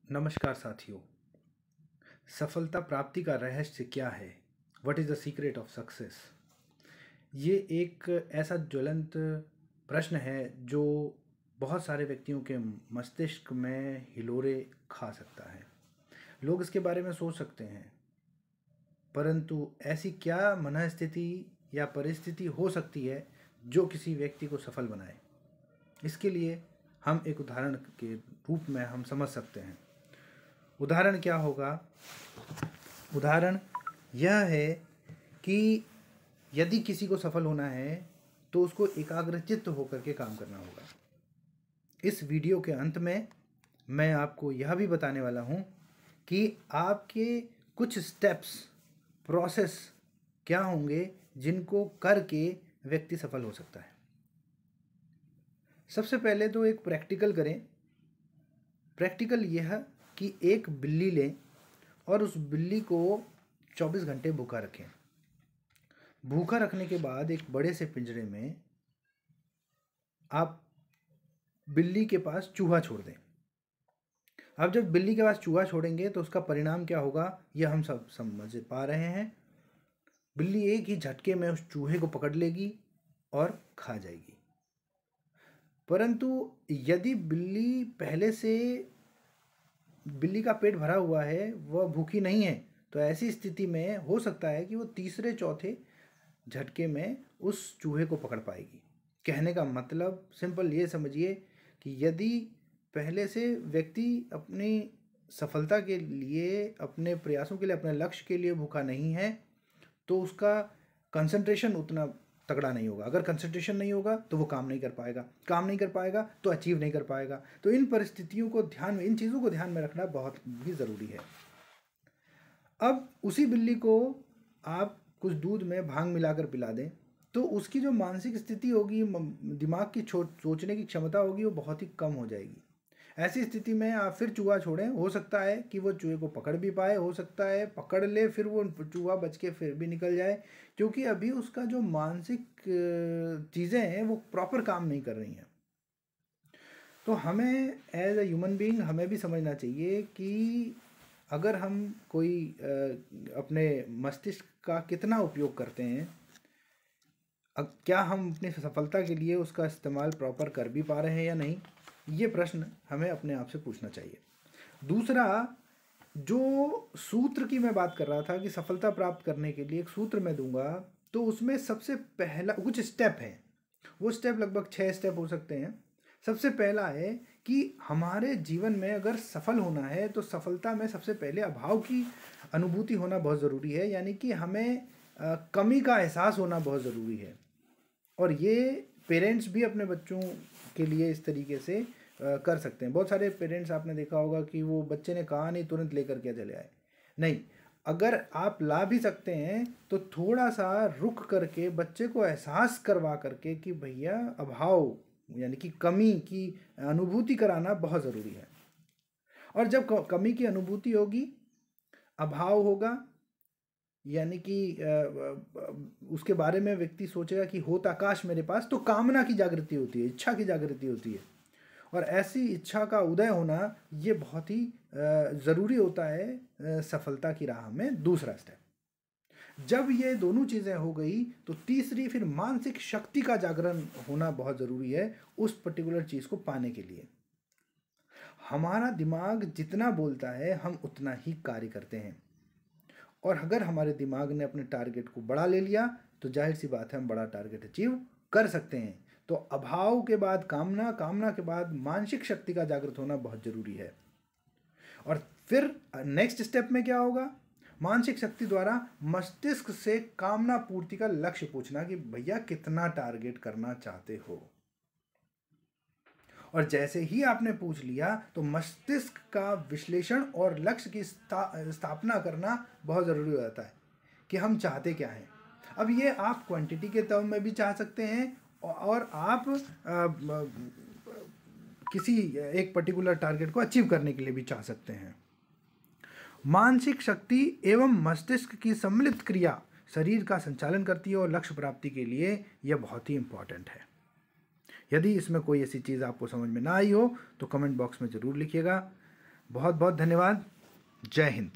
नमस्कार साथियों। सफलता प्राप्ति का रहस्य क्या है? What is the secret of success? ये एक ऐसा ज्वलंत प्रश्न है जो बहुत सारे व्यक्तियों के मस्तिष्क में हिलोरे खा सकता है। लोग इसके बारे में सोच सकते हैं, परंतु ऐसी क्या मनःस्थिति या परिस्थिति हो सकती है जो किसी व्यक्ति को सफल बनाए? इसके लिए हम एक उदाहरण के रूप में हम समझ सकते हैं। उदाहरण क्या होगा? उदाहरण यह है कि यदि किसी को सफल होना है तो उसको एकाग्रचित्त होकर के काम करना होगा। इस वीडियो के अंत में मैं आपको यह भी बताने वाला हूँ कि आपके कुछ स्टेप्स, प्रोसेस क्या होंगे जिनको करके व्यक्ति सफल हो सकता है। सबसे पहले तो एक प्रैक्टिकल करें। प्रैक्टिकल यह कि एक बिल्ली लें और उस बिल्ली को 24 घंटे भूखा रखें। भूखा रखने के बाद एक बड़े से पिंजरे में आप बिल्ली के पास चूहा छोड़ दें। अब जब बिल्ली के पास चूहा छोड़ेंगे तो उसका परिणाम क्या होगा, यह हम सब समझ पा रहे हैं। बिल्ली एक ही झटके में उस चूहे को पकड़ लेगी और खा जाएगी। परंतु यदि बिल्ली का पेट भरा हुआ है, वह भूखी नहीं है, तो ऐसी स्थिति में हो सकता है कि वो तीसरे चौथे झटके में उस चूहे को पकड़ पाएगी। कहने का मतलब सिंपल ये समझिए कि यदि पहले से व्यक्ति अपनी सफलता के लिए, अपने प्रयासों के लिए, अपने लक्ष्य के लिए भूखा नहीं है तो उसका कंसंट्रेशन उतना तगड़ा नहीं होगा। अगर कंसंट्रेशन नहीं होगा तो वो काम नहीं कर पाएगा तो अचीव नहीं कर पाएगा। तो इन परिस्थितियों को इन चीज़ों को ध्यान में रखना बहुत भी ज़रूरी है। अब उसी बिल्ली को आप कुछ दूध में भांग मिलाकर पिला दें तो उसकी जो मानसिक स्थिति होगी, दिमाग की सोचने की क्षमता होगी, वो बहुत ही कम हो जाएगी। ऐसी स्थिति में आप फिर चूहा छोड़ें। हो सकता है कि वो चूहे को पकड़ भी पाए, हो सकता है पकड़ ले, फिर वो चूहा बच के फिर भी निकल जाए, क्योंकि अभी उसका जो मानसिक चीज़ें हैं वो प्रॉपर काम नहीं कर रही हैं। तो हमें एज ए ह्यूमन बीइंग हमें भी समझना चाहिए कि अगर हम कोई अपने मस्तिष्क का कितना उपयोग करते हैं, क्या हम अपनी सफलता के लिए उसका इस्तेमाल प्रॉपर कर भी पा रहे हैं या नहीं, ये प्रश्न हमें अपने आप से पूछना चाहिए। दूसरा, जो सूत्र की मैं बात कर रहा था कि सफलता प्राप्त करने के लिए एक सूत्र मैं दूंगा, तो उसमें सबसे पहला कुछ स्टेप है। वो स्टेप लगभग 6 स्टेप हो सकते हैं। सबसे पहला है कि हमारे जीवन में अगर सफल होना है तो सफलता में सबसे पहले अभाव की अनुभूति होना बहुत ज़रूरी है, यानी कि हमें कमी का एहसास होना बहुत ज़रूरी है। और ये पेरेंट्स भी अपने बच्चों के लिए इस तरीके से कर सकते हैं। बहुत सारे पेरेंट्स आपने देखा होगा कि वो बच्चे ने कहा नहीं, तुरंत लेकर के चले आए। नहीं, अगर आप ला भी सकते हैं तो थोड़ा सा रुक करके बच्चे को एहसास करवा करके कि भैया अभाव यानी कि कमी की अनुभूति कराना बहुत ज़रूरी है। और जब कमी की अनुभूति होगी, अभाव होगा, यानी कि उसके बारे में व्यक्ति सोचेगा कि होता काश मेरे पास, तो कामना की जागृति होती है, इच्छा की जागृति होती है। और ऐसी इच्छा का उदय होना ये बहुत ही ज़रूरी होता है सफलता की राह में। दूसरा स्टेप, जब ये दोनों चीज़ें हो गई तो तीसरी फिर मानसिक शक्ति का जागरण होना बहुत ज़रूरी है उस पर्टिकुलर चीज़ को पाने के लिए। हमारा दिमाग जितना बोलता है हम उतना ही कार्य करते हैं, और अगर हमारे दिमाग ने अपने टारगेट को बड़ा ले लिया तो जाहिर सी बात है हम बड़ा टारगेट अचीव कर सकते हैं। तो अभाव के बाद कामना, कामना के बाद मानसिक शक्ति का जागृत होना बहुत जरूरी है। और फिर नेक्स्ट स्टेप में क्या होगा, मानसिक शक्ति द्वारा मस्तिष्क से कामना पूर्ति का लक्ष्य पूछना कि भैया कितना टारगेट करना चाहते हो। और जैसे ही आपने पूछ लिया तो मस्तिष्क का विश्लेषण और लक्ष्य की स्थापना करना बहुत ज़रूरी हो जाता है कि हम चाहते क्या हैं। अब ये आप क्वांटिटी के टर्म में भी चाह सकते हैं और आप किसी एक पर्टिकुलर टारगेट को अचीव करने के लिए भी चाह सकते हैं। मानसिक शक्ति एवं मस्तिष्क की सम्मिलित क्रिया शरीर का संचालन करती है और लक्ष्य प्राप्ति के लिए यह बहुत ही इंपॉर्टेंट है। यदि इसमें कोई ऐसी चीज़ आपको समझ में ना आई हो तो कमेंट बॉक्स में ज़रूर लिखिएगा। बहुत बहुत धन्यवाद। जय हिंद।